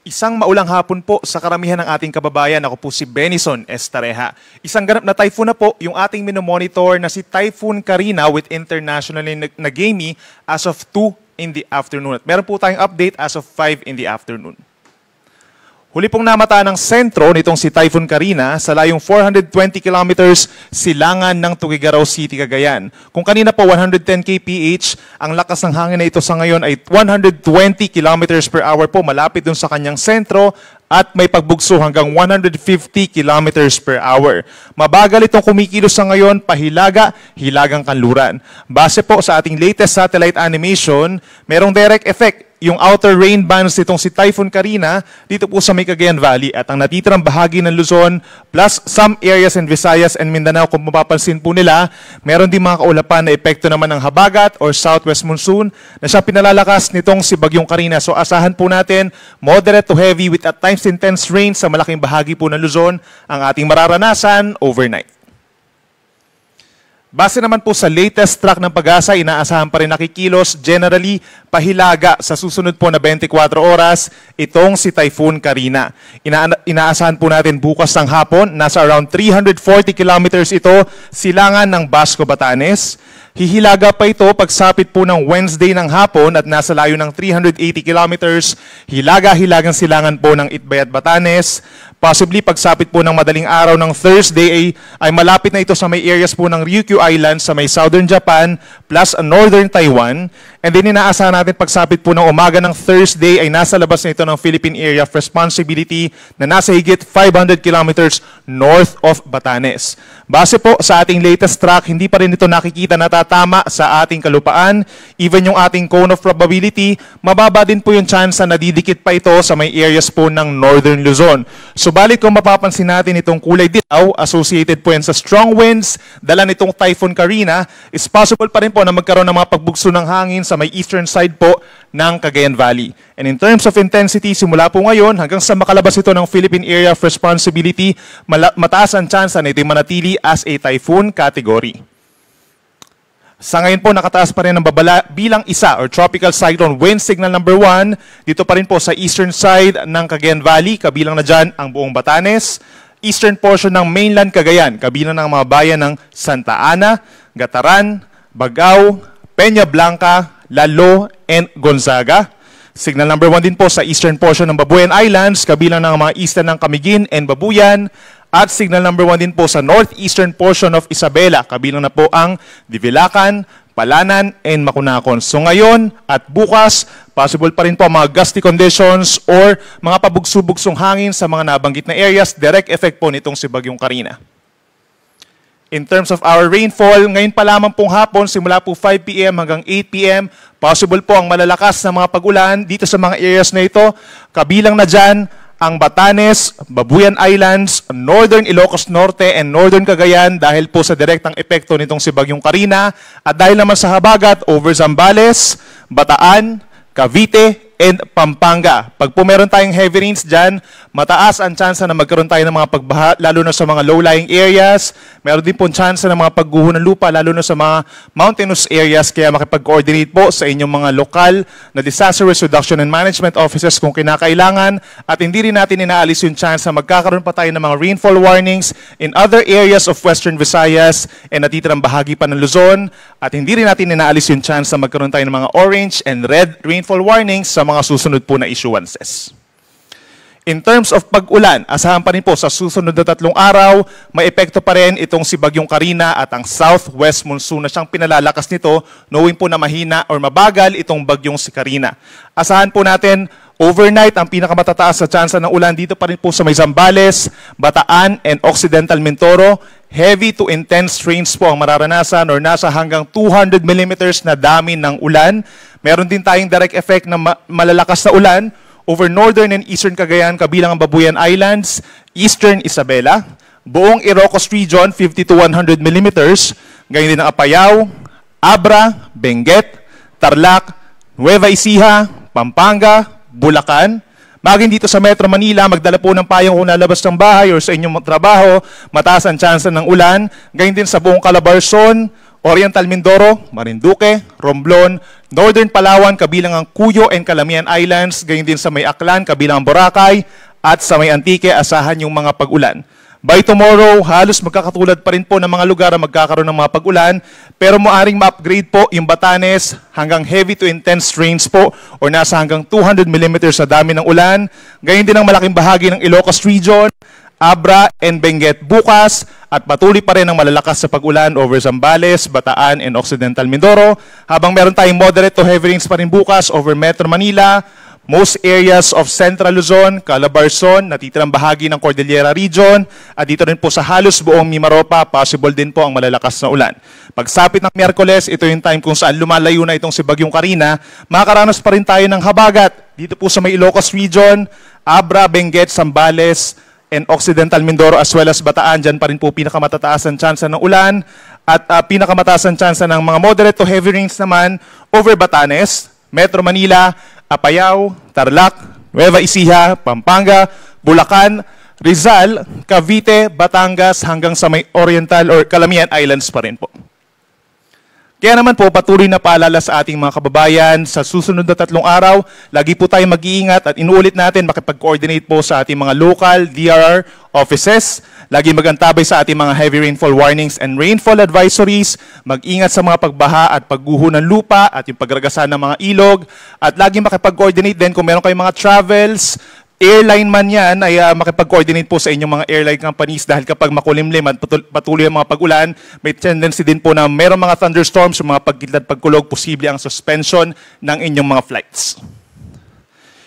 Isang maulang hapon po sa karamihan ng ating kababayan. Ako po si Benison Estareja. Isang ganap na typhoon na po yung ating minomonitor na si Typhoon Karina with internationally na GAMI as of 2 in the afternoon. At meron po tayong update as of 5 in the afternoon. Huli pong namata ng sentro nitong si Typhoon Karina sa layong 420 kilometers silangan ng Tuguegarao City, Cagayan. Kung kanina po 110 kph, ang lakas ng hangin na ito sa ngayon ay 120 kilometers per hour po, malapit dun sa kanyang sentro at may pagbugso hanggang 150 kilometers per hour. Mabagal itong kumikilos sa ngayon, pahilaga, hilagang kanluran. Base po sa ating latest satellite animation, merong direct effect yung outer rain bands nitong si Typhoon Karina dito po sa may Cagayan Valley at ang natitirang bahagi ng Luzon plus some areas in Visayas and Mindanao. Kung mapapansin po nila, meron din mga kaulapan na epekto naman ng habagat or southwest monsoon na siya pinalalakas nitong si Bagyong Karina. So asahan po natin moderate to heavy with at times intense rain sa malaking bahagi po ng Luzon ang ating mararanasan overnight. Base naman po sa latest track ng Pag-asa, inaasahan pa rin nakikilos generally pahilaga sa susunod po na 24 oras itong si Typhoon Karina. Inaasahan po natin bukas ng hapon, nasa around 340 kilometers ito silangan ng Basco, Batanes. Hihilaga pa ito pagsapit po ng Wednesday ng hapon at nasa layo ng 380 kilometers, hilaga-hilagang silangan po ng Itbay at Batanes. Possibly pagsapit po ng madaling araw ng Thursday ay malapit na ito sa may areas po ng Ryukyu Island sa may southern Japan plus northern Taiwan. And then inaasahan natin pagsapit po ng umaga ng Thursday ay nasa labas na ito ng Philippine Area of Responsibility na nasa higit 500 kilometers north of Batanes. Base po sa ating latest track, hindi pa rin ito nakikita na tama sa ating kalupaan. Even yung ating cone of probability, mababa din po yung chance na nadidikit pa ito sa may areas po ng northern Luzon. Subalit kung mapapansin natin itong kulay dilaw, associated po yan sa strong winds, dala nitong Typhoon Karina, is possible pa rin po na magkaroon ng mga pagbugso ng hangin sa may eastern side po ng Cagayan Valley. And in terms of intensity, simula po ngayon hanggang sa makalabas ito ng Philippine Area of Responsibility, mataas ang chance na ito manatili as a typhoon category. Sa ngayon po, nakataas pa rin ang babala bilang isa or tropical cyclone wind signal number 1. Dito pa rin po sa eastern side ng Cagayan Valley, kabilang na dyan ang buong Batanes. Eastern portion ng mainland Cagayan, kabilang ng mga bayan ng Santa Ana, Gataran, Bagao, Peña Blanca, Lalo, and Gonzaga. Signal number 1 din po sa eastern portion ng Babuyan Islands, kabilang ng mga eastern ng Camiguin and Babuyan. At signal number 1 din po sa northeastern portion of Isabela, kabilang na po ang Divilacan, Palanan, and Macunacon. So ngayon at bukas, possible pa rin po mga gusty conditions or mga pabugso-bugsong hangin sa mga nabanggit na areas, direct effect po nitong si Bagyong Karina. In terms of our rainfall, ngayon pa lamang pong hapon, simula po 5 p.m. hanggang 8 p.m., possible po ang malalakas na mga pag-ulan dito sa mga areas na ito, kabilang na dyan ang Batanes, Babuyan Islands, Northern Ilocos Norte, and Northern Cagayan dahil po sa direktang epekto nitong si Bagyong Karina at dahil naman sa habagat over Zambales, Bataan, Cavite, and Pampanga. Pag po meron tayong heavy rains dyan, mataas ang chance na magkaroon tayo ng mga pagbaha, lalo na sa mga low-lying areas. Meron din po chance ng mga pagguho ng lupa, lalo na sa mga mountainous areas. Kaya makipag-coordinate po sa inyong mga lokal na disaster risk reduction and management offices kung kinakailangan. At hindi rin natin inaalis yung chance na magkakaroon pa tayo ng mga rainfall warnings in other areas of Western Visayas and natitirang bahagi pa ng Luzon. At hindi rin natin inaalis yung chance na magkaroon tayo ng mga orange and red rainfall warnings sa mga susunod po na issuances. In terms of pag-ulan, asahan pa rin po sa susunod na 3 araw, may epekto pa rin itong si Bagyong Karina at ang southwest monsoon na siyang pinalalakas nito, knowing po na mahina or mabagal itong bagyong si Karina. Asahan po natin, overnight, ang pinakamataas sa tsansa ng ulan dito pa rin po sa may Zambales, Bataan, and Occidental Mindoro. Heavy to intense rains po ang mararanasan or nasa hanggang 200 millimeters na dami ng ulan. Meron din tayong direct effect na malalakas na ulan over northern and eastern Cagayan, kabilang ang Babuyan Islands, eastern Isabela, buong Ilocos region, 50 to 100 millimeters, ganyan din ang Apayao, Abra, Benguet, Tarlac, Nueva Ecija, Pampanga, Bulacan. Maging dito sa Metro Manila, magdala po ng payong kung lalabas ng bahay or sa inyong trabaho, mataas ang tsansa ng ulan. Ganyan din sa buong Calabarzon, Oriental Mindoro, Marinduque, Romblon, Northern Palawan kabilang ang Cuyo and Calamian Islands, gayon din sa may Aklan kabilang ang Boracay, at sa may Antique asahan yung mga pag-ulan. By tomorrow, halos magkakatulad pa rin po ng mga lugar na magkakaroon ng mga pag-ulan, pero maaring ma-upgrade po yung Batanes hanggang heavy to intense rains po o nasa hanggang 200 mm sa dami ng ulan. Gayon din ang malaking bahagi ng Ilocos Region, Abra and Benguet bukas at patuloy pa rin ang malalakas sa pag-ulan over Zambales, Bataan and Occidental Mindoro, habang meron tayong moderate to heavy rains pa rin bukas over Metro Manila, most areas of Central Luzon, Calabarzon, natitirang bahagi ng Cordillera Region, at dito rin po sa halos buong Mimaropa, possible din po ang malalakas na ulan. Pagsapit ng Miyerkules, ito yung time kung saan lumalayo na itong si Bagyong Karina, makakaranas pa rin tayo ng habagat dito po sa may Ilocos Region, Abra, Benguet, Zambales, and Occidental Mindoro as well as Bataan. Dyan pa rin po pinakamatataas ang tsansa ng ulan at pinakamataas ang tsansa ng mga moderate to heavy rains naman over Batanes, Metro Manila, Apayao, Tarlac, Nueva Ecija, Pampanga, Bulacan, Rizal, Cavite, Batangas hanggang sa may Oriental or Calamian Islands pa rin po. Kaya naman po, patuloy na paalala sa ating mga kababayan, sa susunod na 3 araw, lagi po tayong mag-iingat at inuulit natin makipag-coordinate po sa ating mga local DRR offices, lagi magantabay sa ating mga heavy rainfall warnings and rainfall advisories, mag-ingat sa mga pagbaha at pagguho ng lupa at yung pagragasan ng mga ilog, at lagi makipag-coordinate din kung meron kayong mga travels, airline man yan, ay makipag-coordinate po sa inyong mga airline companies dahil kapag makulimlim at patuloy ang mga pag-ulan, may tendency din po na mayroong mga thunderstorms, mga pagkidlat, pagkulog, posible ang suspension ng inyong mga flights.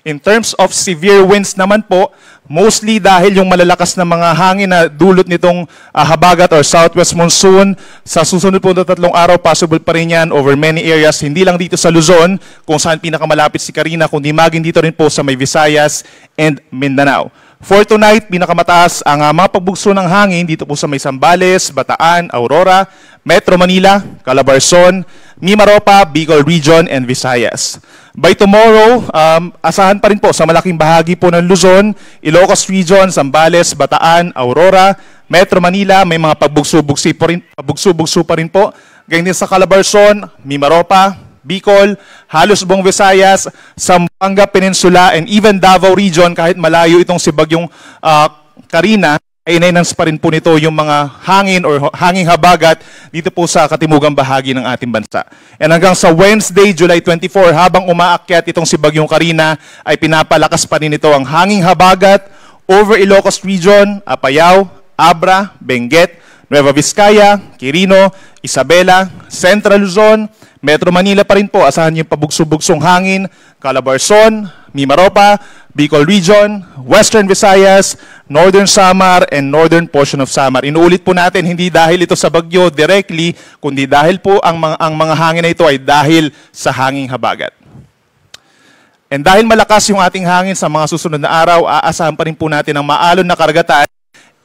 In terms of severe winds naman po, mostly dahil yung malalakas na mga hangin na dulot nitong habagat or southwest monsoon, sa susunod po na 3 araw, possible pa rin yan over many areas, hindi lang dito sa Luzon, kung saan pinakamalapit si Karina, kundi maging dito rin po sa may Visayas and Mindanao. For tonight, pinakamataas ang mga pagbugso ng hangin dito po sa may Zambales, Bataan, Aurora, Metro Manila, Calabarzon, Mimaropa, Bicol Region, and Visayas. By tomorrow, asahan pa rin po sa malaking bahagi po ng Luzon, Ilocos Region, Zambales, Bataan, Aurora, Metro Manila, may mga pagbugso-bugso pa rin po. Ganyan din sa Calabarzon, Mimaropa, Bicol, halos buong Visayas, Zamboanga Peninsula, and even Davao Region, kahit malayo itong si Bagyong Karina, ay inenhance pa rin po nito yung mga hangin or hanging habagat dito po sa katimugang bahagi ng ating bansa. And hanggang sa Wednesday, July 24, habang umaakyat itong si Bagyong Karina, ay pinapalakas pa rin ito ang hanging habagat over Ilocos Region, Apayao, Abra, Benguet, Nueva Vizcaya, Quirino, Isabela, Central Luzon, Metro Manila pa rin po, asahan yung pabugso-bugsong hangin, Calabarzon, Mimaropa, Bicol Region, Western Visayas, Northern Samar, and Northern portion of Samar. Inuulit po natin, hindi dahil ito sa bagyo directly, kundi dahil po ang mga hangin na ito ay dahil sa hanging habagat. And dahil malakas yung ating hangin sa mga susunod na araw, aasahan pa rin po natin ang maalon na karagatan.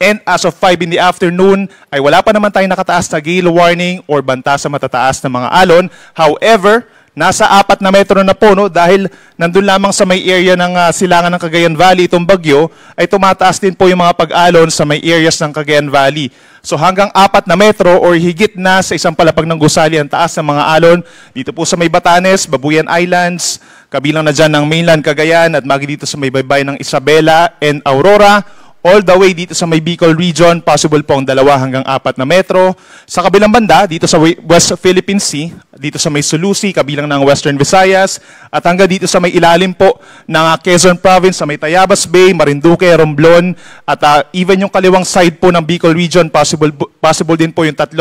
And as of 5 in the afternoon, ay wala pa naman tayong nakataas na gale warning or banta sa matataas na mga alon. However, nasa 4 na metro na po, no, dahil nandun lamang sa may area ng silangan ng Cagayan Valley itong bagyo, ay tumataas din po yung mga pag-alon sa may areas ng Cagayan Valley. So hanggang 4 na metro or higit na sa isang palapag ng gusali ang taas ng mga alon dito po sa may Batanes, Babuyan Islands, kabilang na dyan ng mainland Cagayan at magi dito sa may baybay ng Isabela and Aurora, all the way dito sa may Bicol Region, possible po ang 2 hanggang 4 na metro. Sa kabilang banda, dito sa West Philippine Sea, dito sa may Sulusi, kabilang ng Western Visayas, at hanggang dito sa may ilalim po ng Quezon Province, sa may Tayabas Bay, Marinduque, Romblon, at even yung kaliwang side po ng Bicol Region, possible din po yung 3.5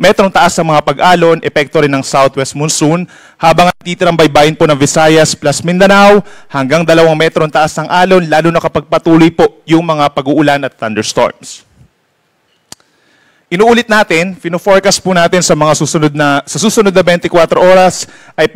metrong taas sa mga pag-alon, epekto rin ng southwest monsoon, habang titirang baybayin po ng Visayas plus Mindanao, hanggang 2 metrong taas ng alon, lalo na kapag patuloy po yung mga pag-uulan at thunderstorms. Inuulit natin, fino-forecast po natin sa mga susunod na 24 oras ay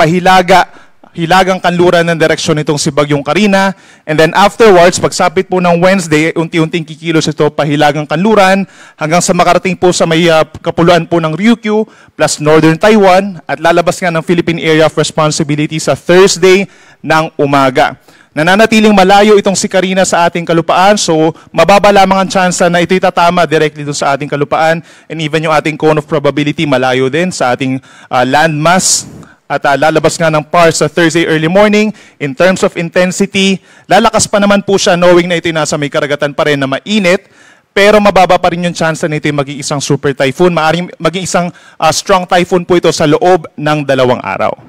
hilagang kanluran ng direksyon nitong si Bagyong Karina. And then afterwards, pagsapit po ng Wednesday, unti-unting kikilos ito pahilagang kanluran hanggang sa makarating po sa may kapuluan po ng Ryukyu plus Northern Taiwan at lalabas nga ng Philippine Area of Responsibility sa Thursday ng umaga. Nananatiling malayo itong si Karina sa ating kalupaan, so mababa lamang ang tsansa na ito'y tatama directly doon sa ating kalupaan, and even yung ating cone of probability malayo din sa ating landmass. At lalabas nga ng PAR sa Thursday early morning. In terms of intensity, lalakas pa naman po siya knowing na ito'y nasa may karagatan pa rin na mainit, pero mababa pa rin yung chance na ito'y maging isang super typhoon. Maaaring maging isang strong typhoon po ito sa loob ng 2 araw.